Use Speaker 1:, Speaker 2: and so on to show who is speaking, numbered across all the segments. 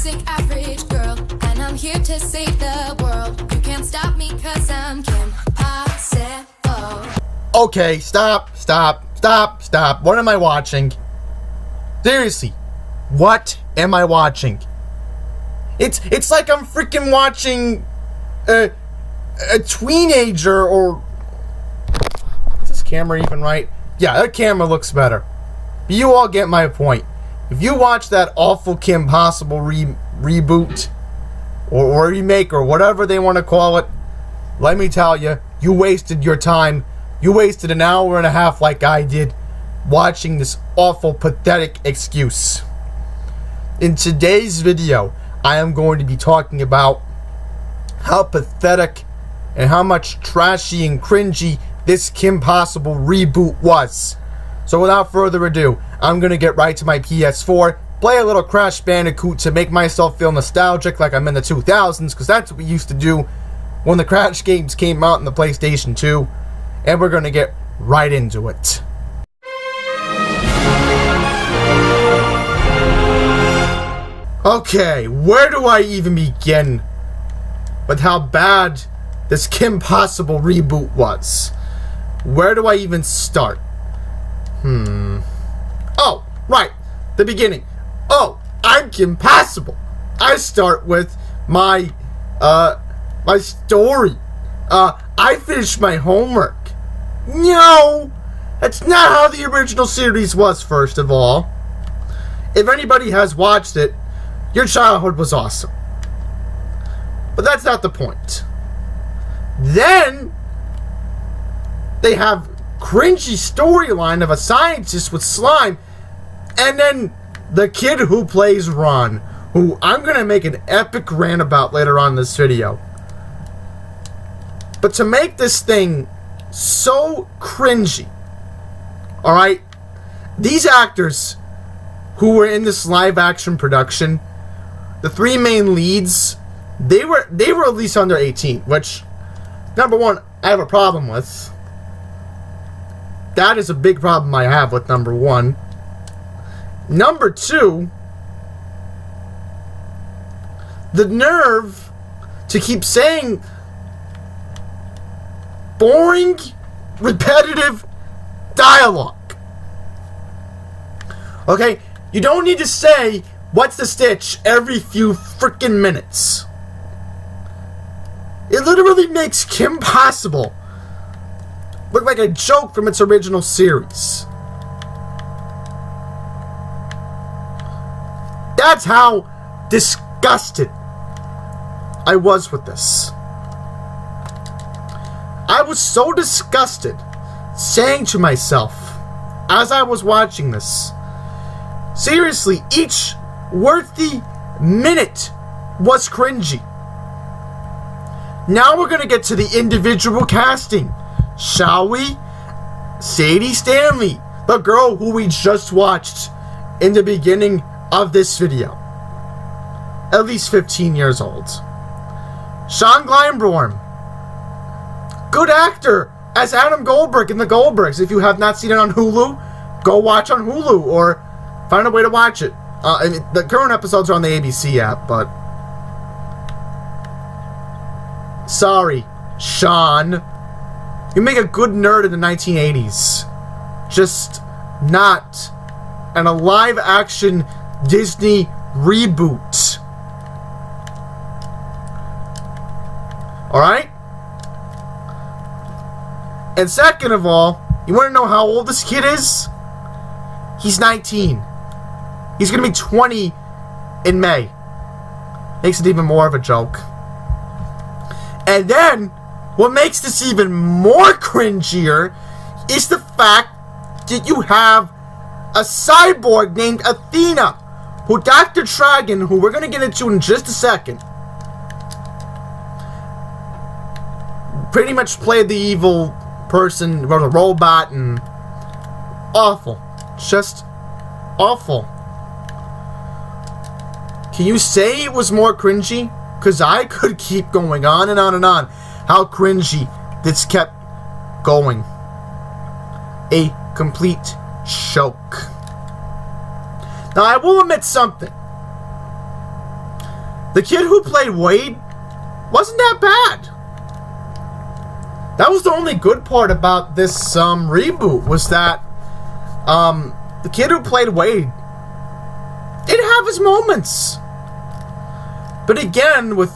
Speaker 1: basic average girl, and I'm here to save the world. You can't stop me cause I'm Kim Possible.
Speaker 2: Okay, stop. What am I watching? Seriously, what am I watching? It's like I'm freaking watching a tweenager, or is this camera even right? Yeah, that camera looks better. But you all get my point. If you watch that awful Kim Possible reboot or remake or whatever they want to call it, let me tell you, you wasted your time. You wasted an hour and a half like I did watching this awful, pathetic excuse. In today's video, I am going to be talking about how pathetic and how much trashy and cringy this Kim Possible reboot was. So without further ado, I'm going to get right to my PS4, play a little Crash Bandicoot to make myself feel nostalgic like I'm in the 2000s, because that's what we used to do when the Crash games came out in the PlayStation 2, and we're going to get right into it. Okay, where do I even begin with how bad this Kim Possible reboot was? Where do I even start? Oh, right, the beginning. Oh, I'm Kim Possible. I start with my story. I finished my homework. No, that's not how the original series was, first of all. If anybody has watched it, your childhood was awesome. But that's not the point. Then they have cringy storyline of a scientist with slime, and then the kid who plays Ron, who I'm gonna make an epic rant about later on in this video. But to make this thing so cringy, alright, these actors who were in this live action production, the three main leads, they were at least under 18, which, number one, I have a problem with. That is a big problem I have with number one. Number two, the nerve to keep saying boring, repetitive dialogue. Okay, you don't need to say what's the stitch every few freaking minutes. It literally makes Kim Possible look like a joke from its original series. That's how disgusted I was with this. I was so disgusted, saying to myself as I was watching this, seriously, each worthy minute was cringy. Now we're going to get to the individual casting, shall we? Sadie Stanley, the girl who we just watched in the beginning of this video, at least 15 years old. Sean Glyndebourne, good actor as Adam Goldberg in The Goldbergs. If you have not seen it on Hulu, go watch on Hulu or find a way to watch it. The current episodes are on the ABC app, but sorry, Sean. You make a good nerd in the 1980s. Just not in a live-action Disney reboot. Alright? And second of all, you want to know how old this kid is? He's 19. He's going to be 20 in May. Makes it even more of a joke. And then, what makes this even more cringier is the fact that you have a cyborg named Athena, who Dr. Tragan, who we're going to get into in just a second, pretty much played the evil person, or the robot, and awful. Just awful. Can you say it was more cringy? Because I could keep going on and on and on how cringy this kept going. A complete joke. Now, I will admit something. The kid who played Wade wasn't that bad. That was the only good part about this reboot, was that the kid who played Wade did have his moments. But again, with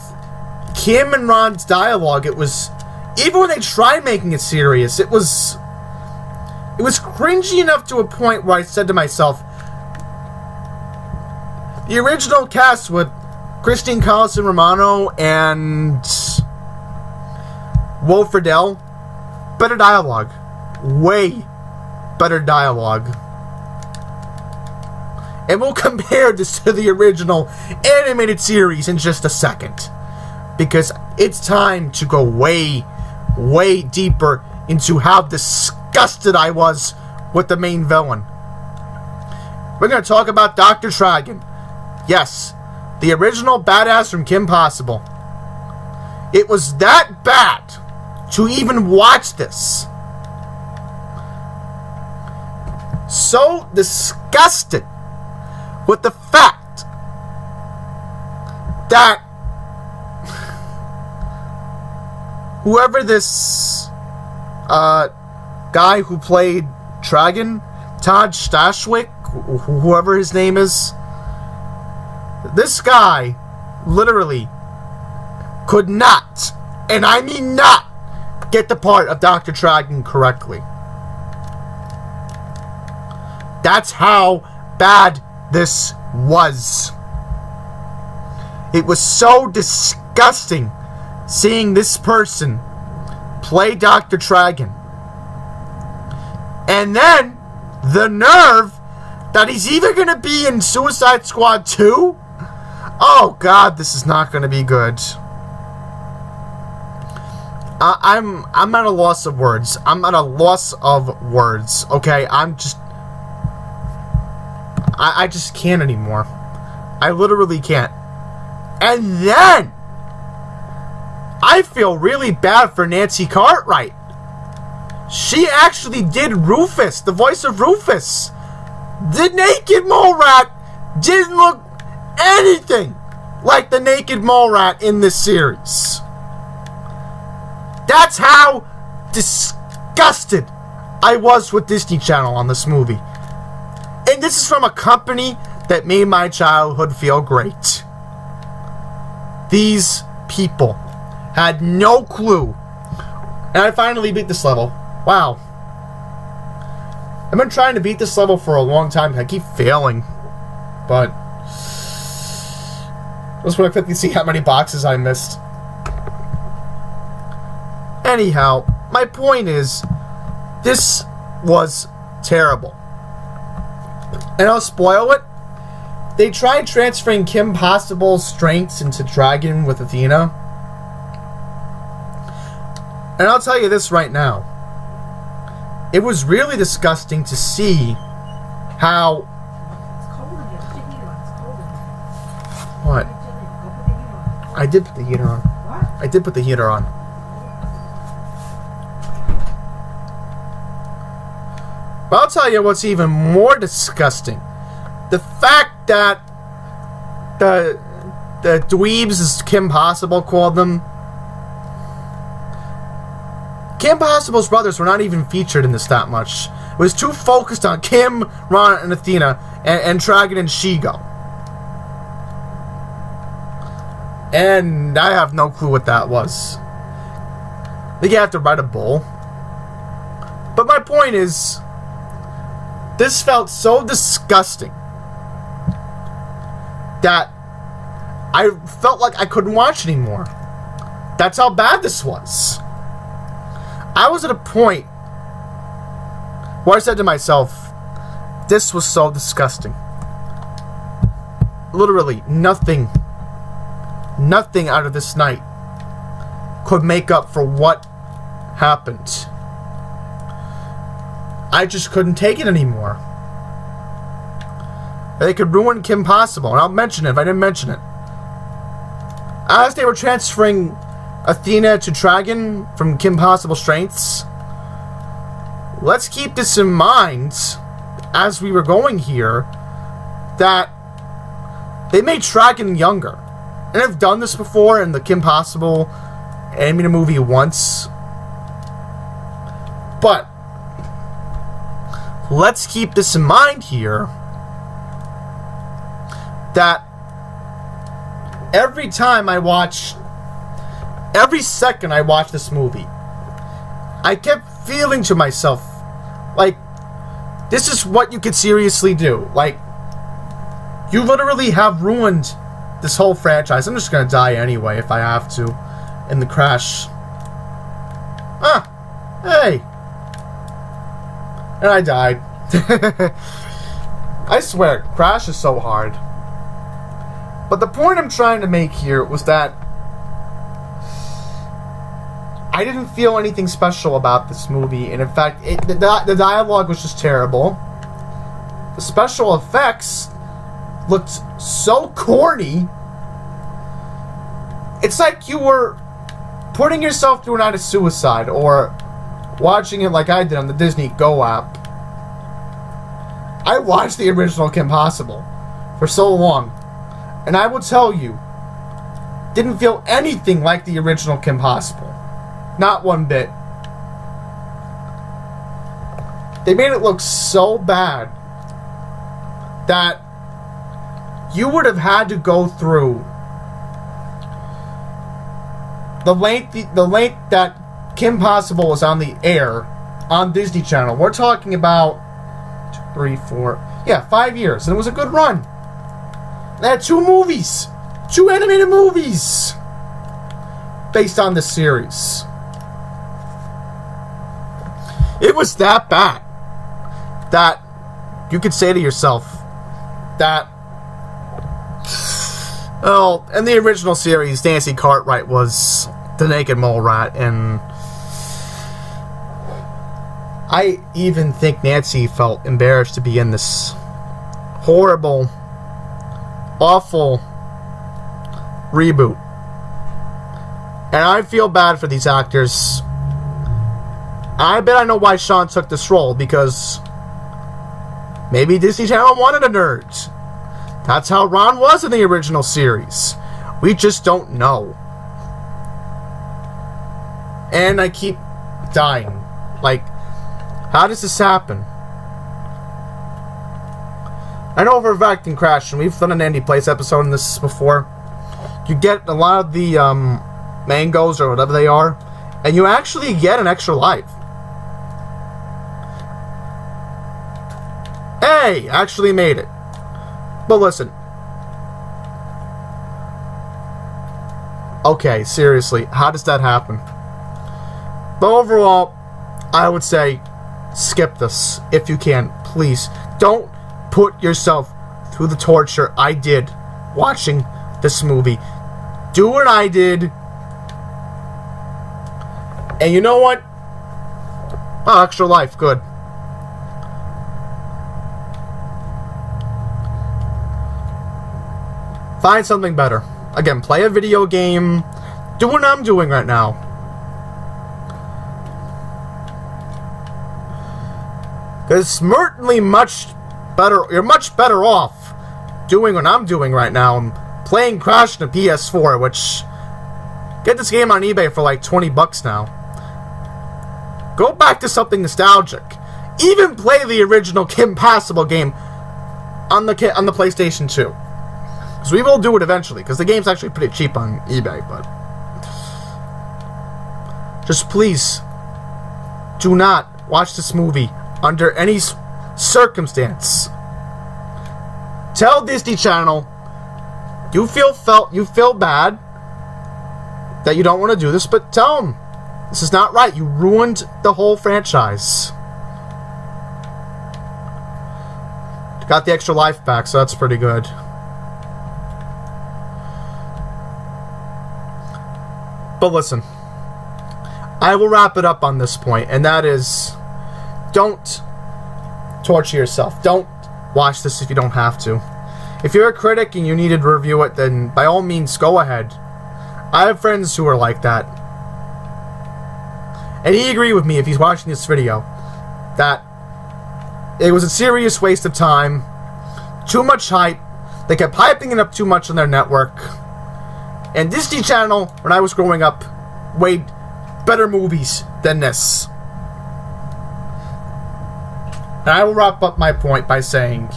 Speaker 2: Kim and Ron's dialogue, it was, even when they tried making it serious, it was cringy enough to a point where I said to myself, the original cast with Christine Collison Romano and Will Friedle, better dialogue. Way better dialogue. And we'll compare this to the original animated series in just a second, because it's time to go way, way deeper into how disgusted I was with the main villain. We're going to talk about Dr. Tragen. Yes, the original badass from Kim Possible. It was that bad to even watch this. So disgusted with the fact that whoever this guy who played Tragen, Todd Stashwick, whoever his name is, this guy literally could not, and I mean not, get the part of Dr. Tragen correctly. That's how bad this was. It was so disgusting seeing this person play Dr. Tragen. And then the nerve that he's either going to be in Suicide Squad 2. Oh God, this is not going to be good. I'm at a loss of words. I'm at a loss of words. Okay, I just can't anymore. I literally can't. And then I feel really bad for Nancy Cartwright. She actually did Rufus, the voice of Rufus. The naked mole rat didn't look anything like the naked mole rat in this series. That's how disgusted I was with Disney Channel on this movie. And this is from a company that made my childhood feel great. These people had no clue. And I finally beat this level. Wow. I've been trying to beat this level for a long time. I keep failing. But I just want to quickly see how many boxes I missed. Anyhow, my point is, this was terrible. And I'll spoil it. They tried transferring Kim Possible's strengths into Dragon with Athena. And I'll tell you this right now. It was really disgusting to see how... What? I did put the heater on. I did put the heater on. But I'll tell you what's even more disgusting. The fact that the dweebs, as Kim Possible called them, Kim Possible's brothers were not even featured in this that much. It was too focused on Kim, Ron, and Athena, and Tragen and Shigo. And I have no clue what that was. I think you have to write a bull. But my point is, this felt so disgusting that I felt like I couldn't watch anymore. That's how bad this was. I was at a point where I said to myself, this was so disgusting. Literally, nothing out of this night could make up for what happened. I just couldn't take it anymore. They could ruin Kim Possible, and I'll mention it if I didn't mention it. As they were transferring Athena to Tragen from Kim Possible strengths, let's keep this in mind as we were going here, that they made Tragen younger. And I've done this before in the Kim Possible animated movie once. But let's keep this in mind here, that every second I watch this movie, I kept feeling to myself, like, this is what you could seriously do. Like, you literally have ruined this whole franchise. I'm just gonna die anyway if I have to in the crash. Ah, hey. And I died. I swear, crash is so hard. But the point I'm trying to make here was that I didn't feel anything special about this movie, and in fact, the dialogue was just terrible. The special effects looked so corny. It's like you were putting yourself through an act of suicide, or watching it like I did on the Disney Go app. I watched the original Kim Possible for so long, and I will tell you, didn't feel anything like the original Kim Possible. Not one bit. They made it look so bad that you would have had to go through the length that Kim Possible was on the air on Disney Channel. We're talking about 5 years, and it was a good run. They had 2 movies, 2 animated movies based on this series. It was that bad that you could say to yourself that, oh, in the original series, Nancy Cartwright was the naked mole rat, and I even think Nancy felt embarrassed to be in this horrible, awful reboot. And I feel bad for these actors. I bet I know why Sean took this role, because maybe Disney Channel wanted a nerd. That's how Ron was in the original series. We just don't know. And I keep dying. Like, how does this happen? I know for Vect and Crash, and we've done an Andy Place episode on this before. You get a lot of the mangoes or whatever they are, and you actually get an extra life. Hey, actually made it. But listen. Okay, seriously, how does that happen? But overall, I would say skip this if you can. Please, don't put yourself through the torture I did watching this movie. Do what I did. And you know what? Oh, extra life, good. Find something better. Again, play a video game. Do what I'm doing right now. Because certainly much better. You're much better off doing what I'm doing right now. I'm playing Crash on a PS4, which get this game on eBay for like $20 now. Go back to something nostalgic. Even play the original Kim Possible game on the PlayStation 2. Because we will do it eventually, because the game's actually pretty cheap on eBay, but just please do not watch this movie under any circumstance. Tell Disney Channel you feel bad that you don't want to do this, but tell them this is not right. You ruined the whole franchise. Got the extra life back, so that's pretty good. But listen, I will wrap it up on this point, and that is, don't torture yourself. Don't watch this if you don't have to. If you're a critic and you needed to review it, then by all means, go ahead. I have friends who are like that. And he agreed with me, if he's watching this video, that it was a serious waste of time. Too much hype. They kept hyping it up too much on their network. And Disney Channel, when I was growing up, made better movies than this. And I will wrap up my point by saying,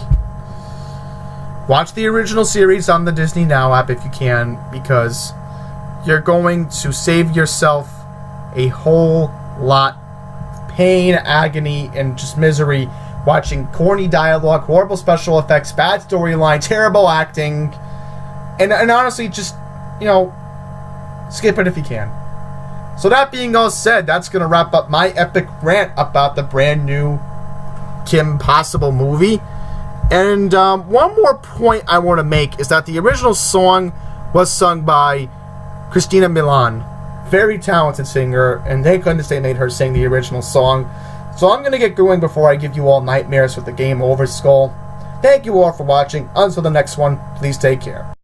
Speaker 2: watch the original series on the Disney Now app if you can, because you're going to save yourself a whole lot of pain, agony, and just misery watching corny dialogue, horrible special effects, bad storyline, terrible acting, and honestly, just, skip it if you can. So that being all said, that's going to wrap up my epic rant about the brand new Kim Possible movie. And one more point I want to make is that the original song was sung by Christina Milian, very talented singer, and thank goodness they made her sing the original song. So I'm going to get going before I give you all nightmares with the Game Over skull. Thank you all for watching. Until the next one, please take care.